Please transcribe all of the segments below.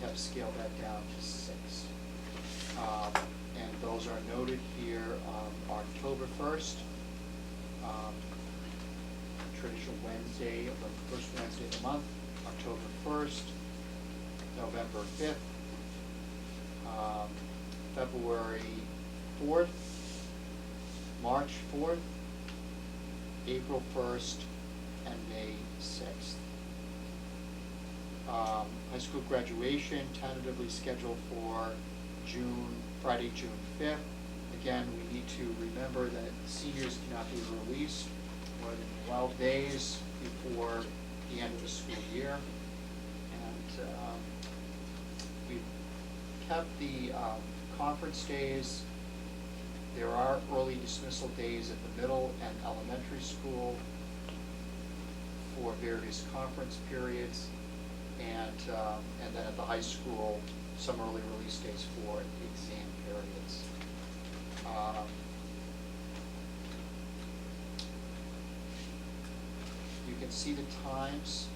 have scaled that down to 6. And those are noted here, October 1st, traditional Wednesday, the first Wednesday of the month, October 1st, November 5th, February 4th, March 4th, April 1st, and May 6th. High school graduation tentatively scheduled for Friday, June 5th. Again, we need to remember that seniors cannot be released more than 12 days before the end of the school year. And we've kept the conference days. There are early dismissal days at the middle and elementary school for various conference periods, and then at the high school, some early release days for exam periods. You can see the times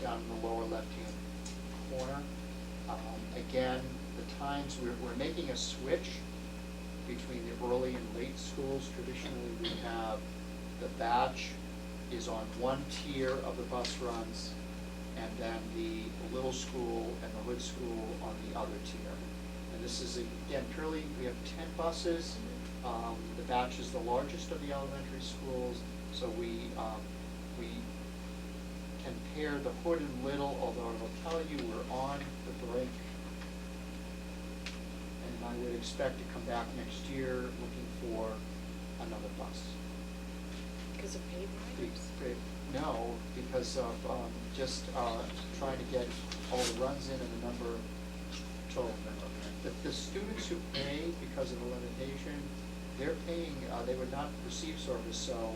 down in the lower left-hand corner. Again, the times, we're making a switch between the early and late schools. Traditionally, we have the batch is on one tier of the bus runs, and then the little school and the hood school on the other tier. And this is, again, purely, we have 10 buses. The batch is the largest of the elementary schools, so we can pair the hood and little, although it'll tell you we're on the break. And I would expect to come back next year looking for another bus. Because of paid riders? No, because of just trying to get all the runs in and the number total. The students who pay because of the limitation, they're paying, they would not receive service, so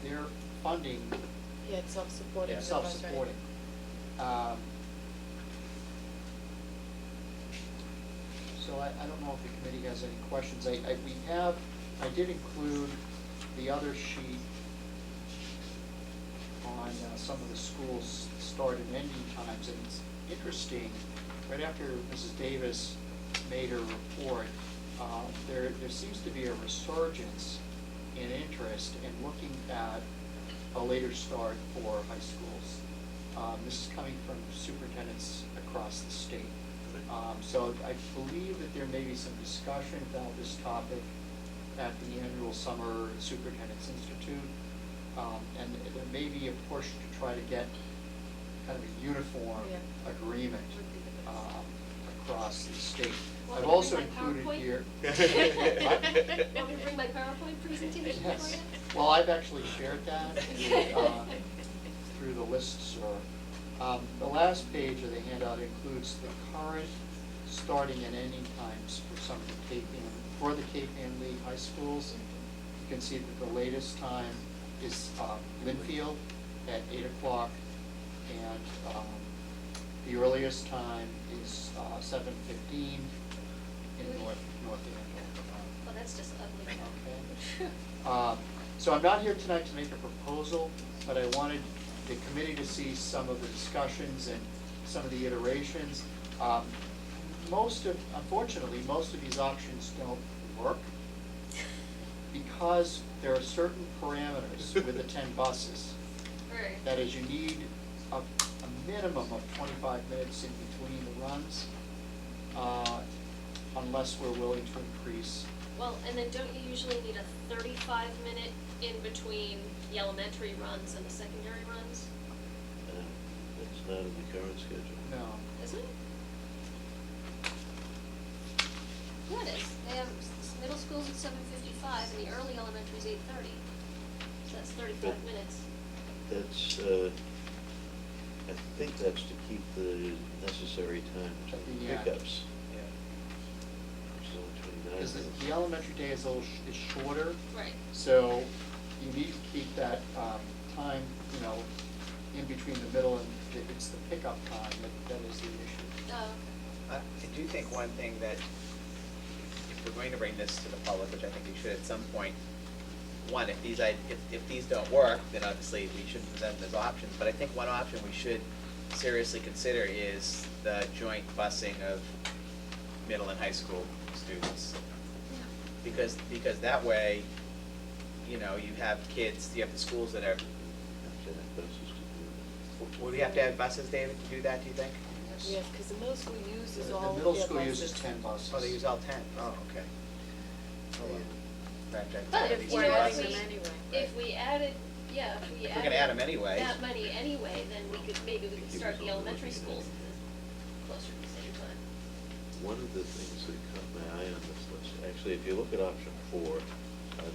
their funding. Yeah, it's self-supporting. Self-supporting. So I don't know if the committee has any questions. I did include the other sheet on some of the schools' start and ending times, and it's interesting, right after Mrs. Davis made her report, there seems to be a resurgence in interest in looking at a later start for high schools. This is coming from superintendents across the state. So I believe that there may be some discussion about this topic at the annual Summer Superintendent's Institute. And there may be a push to try to get kind of a uniform agreement across the state. I've also included here. Want me to bring my PowerPoint presentation for Yes. you? Well, I've actually shared that through the listserv. The last page of the handout includes the current starting and ending times for some of the for the Cape Ann League high schools. You can see that the latest time is Linfield at 8 o'clock, and the earliest time is 7:15 in North Andover. Well, that's just ugly. Okay. So I'm not here tonight to make a proposal, but I wanted the committee to see some of the discussions and some of the iterations. Unfortunately, most of these options don't work because there are certain parameters with the 10 buses. Right. That is, you need a minimum of 25 minutes in between the runs, unless we're willing to increase. Well, and then don't you usually need a 35-minute in between the elementary runs and the secondary runs? That's not in the current schedule. No. Isn't it? Yeah, it is. They have middle school's at 7:55 and the early elementary is 8:30. So that's 35 minutes. That's, I think that's to keep the necessary time between Yeah. pickups. Yeah. Which is only 29 Because minutes. the elementary day is a little is shorter. Right. So you need to keep that time, in between the middle and it's the pickup time that is the issue. Oh, I do think one thing that, if we're going to bring this to the public, which I think we should at some point, one, if these don't work, then obviously we shouldn't present them as options, but I think one option we should seriously consider is the joint busing of middle and high school students. Because that way, you know, you have kids, you have the schools that are, Actually, that buses to do will we have to have buses, David, to do that, do you think? Yes, because the middle school uses The all middle their school buses. uses 10 buses. Oh, they use all 10. Oh, okay. Oh, well. Right, right. But If if, we're you know, adding if them we, anyway. if we added, yeah, if we If added. we're gonna add 'em anyway. That money anyway, then we could, maybe we could Keep start us the on elementary looking schools at closer to the same time. One of the things that caught my eye on this list, actually, if you look at option 4,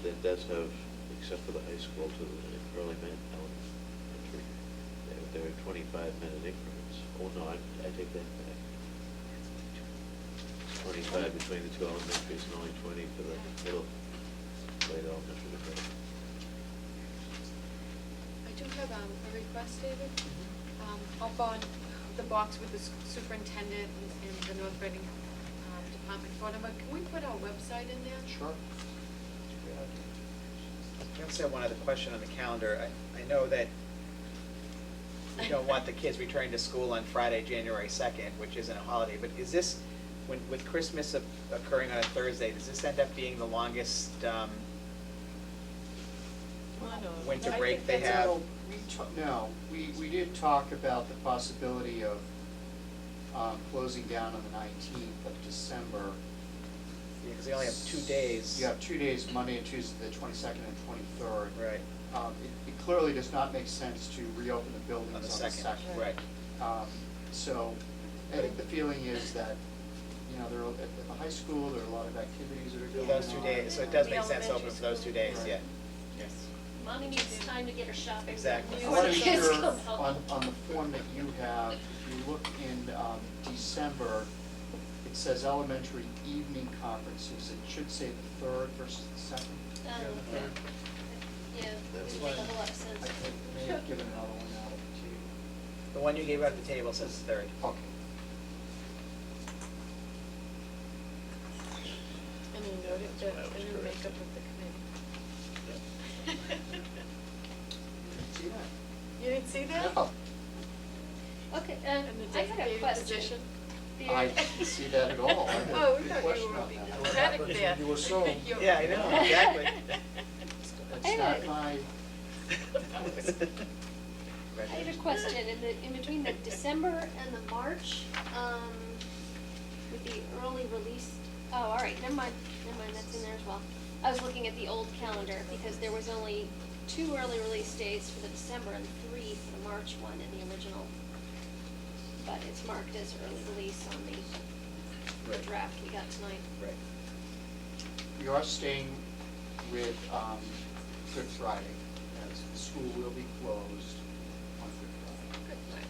that does have, except for the high school to the early elementary, there are 25-minute increments. Oh, no, I take that back. It's 25 between the two elementaries and only 20 for the middle, late elementary to middle. I do have a request, David. Up on the box with the superintendent and the North Reading department phone number, can we put our website in there? Sure. I also have one other question on the calendar. I know that we don't want the kids returning to school on Friday, January 2nd, which isn't a holiday, but is this, with Christmas occurring on a Thursday, does this end up being the longest winter break they have? No, we did talk about the possibility of closing down on the 19th of December. Yeah, because they only have 2 days. You have 2 days, Monday and Tuesday, the 22nd and 23rd. Right. It clearly does not make sense to reopen the buildings On the on the 2nd, 2nd. right. So I think the feeling is that, you know, at the high school, there are a lot of activities that are going on. Those 2 days, so it does The make sense to open elementary for those 2 days, school. yeah. Right. Yes. Mommy needs time to get her shopping. Exactly. I Before want the to be kids sure, come home. on the form that you have, if you look in December, it says elementary evening conferences. It should say the 3rd versus the 2nd. Yeah, That's it would make a whole lot of sense. I may have given another one out to you. The one you gave out at the table says 3rd. Okay. And you noted That's why I the was new correct. makeup of the committee. See that? You didn't see that? No. Okay, And the I had a dedicated question. position? I didn't see that at all. I had Oh, a we big thought question you were on being that. dramatic there. You assume. You're- Yeah, I know, exactly. It's not my, I had a question, in between the December and the March, with the early release, oh, all right, never mind, that's in there as well. I was looking at the old calendar, because there was only 2 early release dates for the December and 3 for the March one in the original. But it's marked as early release on the Right. draft we got tonight. Right. we are staying with Good Friday, as the school will be closed on Good Friday.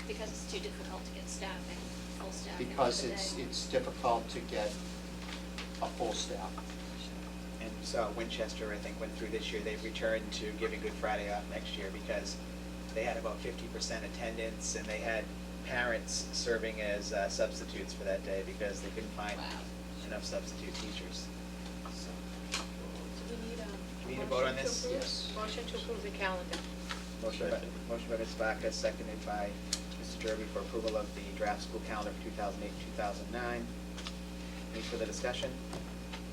Because it's too difficult to get staffing, full staffing for Because the it's day. difficult to get a full staff. And so Winchester, I think, went through this year, they've returned to giving Good Friday off next year because they had about 50% attendance and they had parents serving as substitutes for that day because they couldn't find Wow. enough substitute teachers. So, Do we need Do we need to vote on motion to this? approve? Yes. Motion to approve the calendar. Motion by Ms. Vaca, seconded by Mr. Derby for approval of the draft school calendar for 2008, 2009. Any further discussion?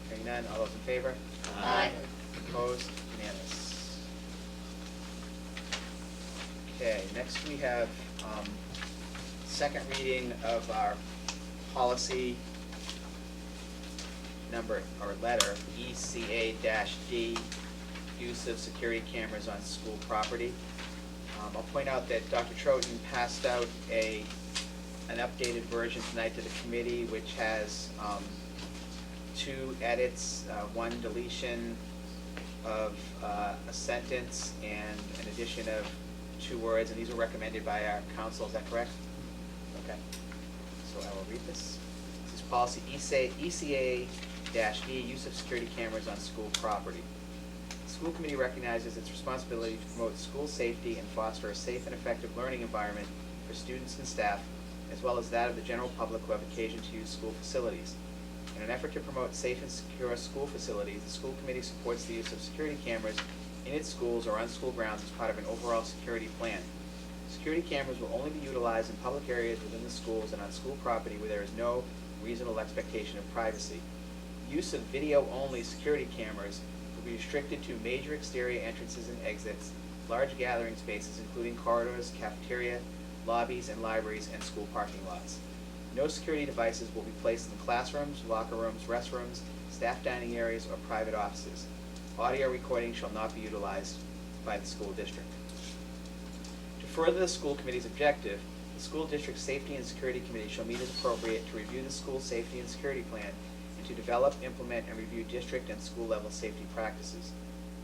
Hearing none, all those in favor? Aye. Opposed? Unanimous. Okay, next we have second reading of our policy number, or letter, ECA-D, use of security cameras on school property. I'll point out that Dr. Trojan passed out an updated version tonight to the committee, which has 2 edits, 1 deletion of a sentence and an addition of 2 words, and these were recommended by our council, is that correct? Okay, so I will read this. This is policy ECA-D, use of security cameras on school property. The school committee recognizes its responsibility to promote school safety and foster a safe and effective learning environment for students and staff, as well as that of the general public who have occasion to use school facilities. In an effort to promote safe and secure school facilities, the school committee supports the use of security cameras in its schools or on school grounds as part of an overall security plan. Security cameras will only be utilized in public areas within the schools and on school property where there is no reasonable expectation of privacy. Use of video-only security cameras will be restricted to major exterior entrances and exits, large gathering spaces including corridors, cafeteria, lobbies, and libraries, and school parking lots. No security devices will be placed in classrooms, locker rooms, restrooms, staff dining areas, or private offices. Audio recording shall not be utilized by the school district. To further the school committee's objective, the school district's Safety and Security Committee shall meet as appropriate to review the school safety and security plan and to develop, implement, and review district and school-level safety practices.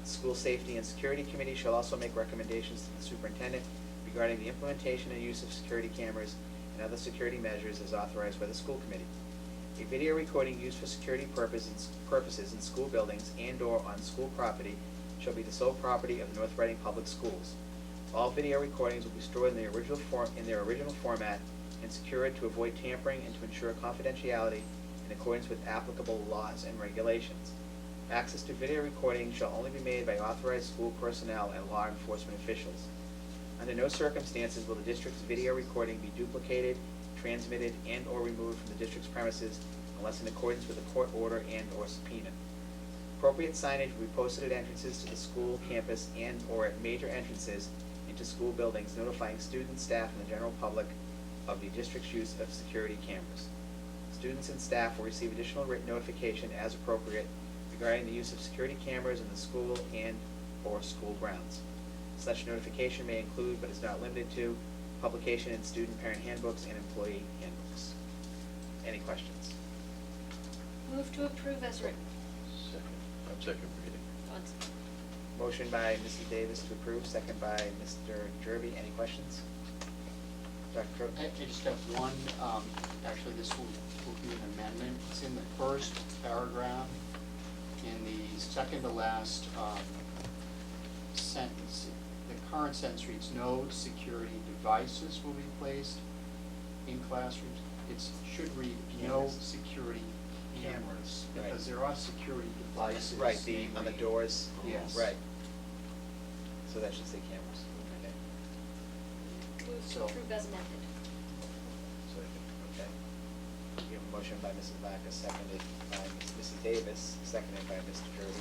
The School Safety and Security Committee shall also make recommendations to the superintendent regarding the implementation and use of security cameras and other security measures as authorized by the school committee. A video recording used for security purposes in school buildings and/or on school property shall be the sole property of the North Reading Public Schools. All video recordings will be stored in their original format and secured to avoid tampering and to ensure confidentiality in accordance with applicable laws and regulations. Access to video recording shall only be made by authorized school personnel and law enforcement officials. Under no circumstances will the district's video recording be duplicated, transmitted, and/or removed from the district's premises unless in accordance with a court order and/or subpoena. Appropriate signage will be posted at entrances to the school campus and/or at major entrances into school buildings notifying students, staff, and the general public of the district's use of security cameras. Students and staff will receive additional written notification as appropriate regarding the use of security cameras in the school and/or school grounds. Such notification may include, but is not limited to, publication in student parent handbooks and employee handbooks. Any questions? Move to approve as written. Second reading. Once. Motion by Mrs. Davis to approve, second by Mr. Derby. Any questions? Dr. Crowe? I just have one, actually this will be an amendment. It's in the first paragraph, in the second to last sentence. The current sentence reads, no security devices will be placed in classrooms. It should read, no Cameras. security cameras, Right. because there are security devices. Right, on the namely- doors? Yes. Right. So that should say cameras. Okay. Move to So- approve as amended. Okay. We have a motion by Mrs. Vaca, seconded by Mrs. Davis, seconded by Mr. Derby.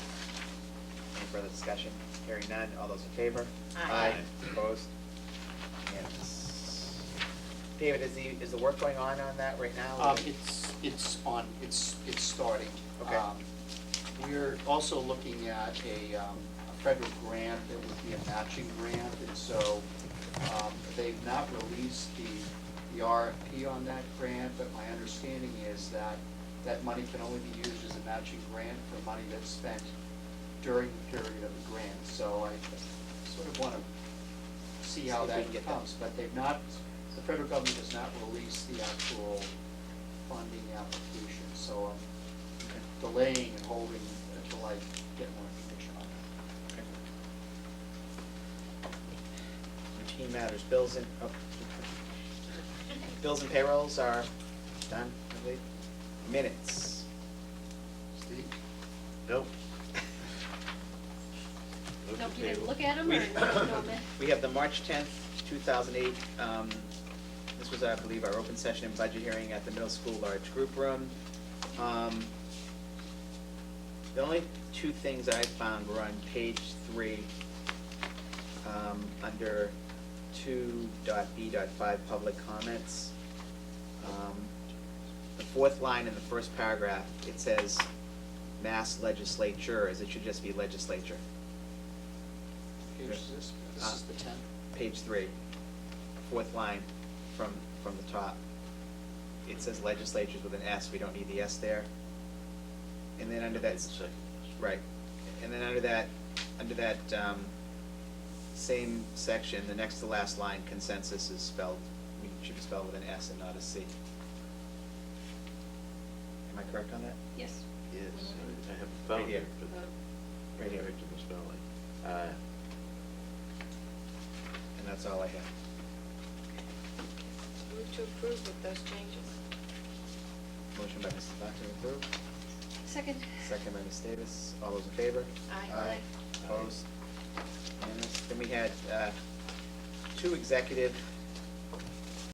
Any further discussion? Hearing none, all those in favor? Aye. Opposed? Unanimous. David, is the work going on that right now? It's starting. Okay. We're also looking at a federal grant that would be a matching grant, and so, they've not released the RFP on that grant, but my understanding is that that money can only be used as a matching grant for money that's spent during the period of the grant, so I sort of wanna see how See if we that can get that. comes, but they've not, the federal government has not released the actual funding application, so Okay. I'm delaying and holding until I get more information on that. Routine matters, bills and payrolls are done, I believe. Minutes. Steve? Nope. Nope, you didn't Table. look at them We- or no, man? We have the March 10th, 2008, this was, I believe, our open session and budget hearing at the middle school large group room. The only two things I found were on page 3, under 2.B.5 public comments. The fourth line in the first paragraph, it says Mass legislatures, it should just be legislature. Page is this? This is the 10th? Page 3, fourth line from the top. It says legislatures with an S, we don't need the S there. And then under that, Second. right, and then under that, same section, the next to last line, consensus is spelled, should be spelled with an S and not a C. Am I correct on that? Yes. Yes, I haven't Right found here. it, but Right here. corrected the spelling. And that's all I have. Move to approve with those changes. Motion by Mrs. Buck to approve, Second. second by Ms. Davis. All those in favor? Aye. Aye. Opposed? Unanimous. Then we had two executive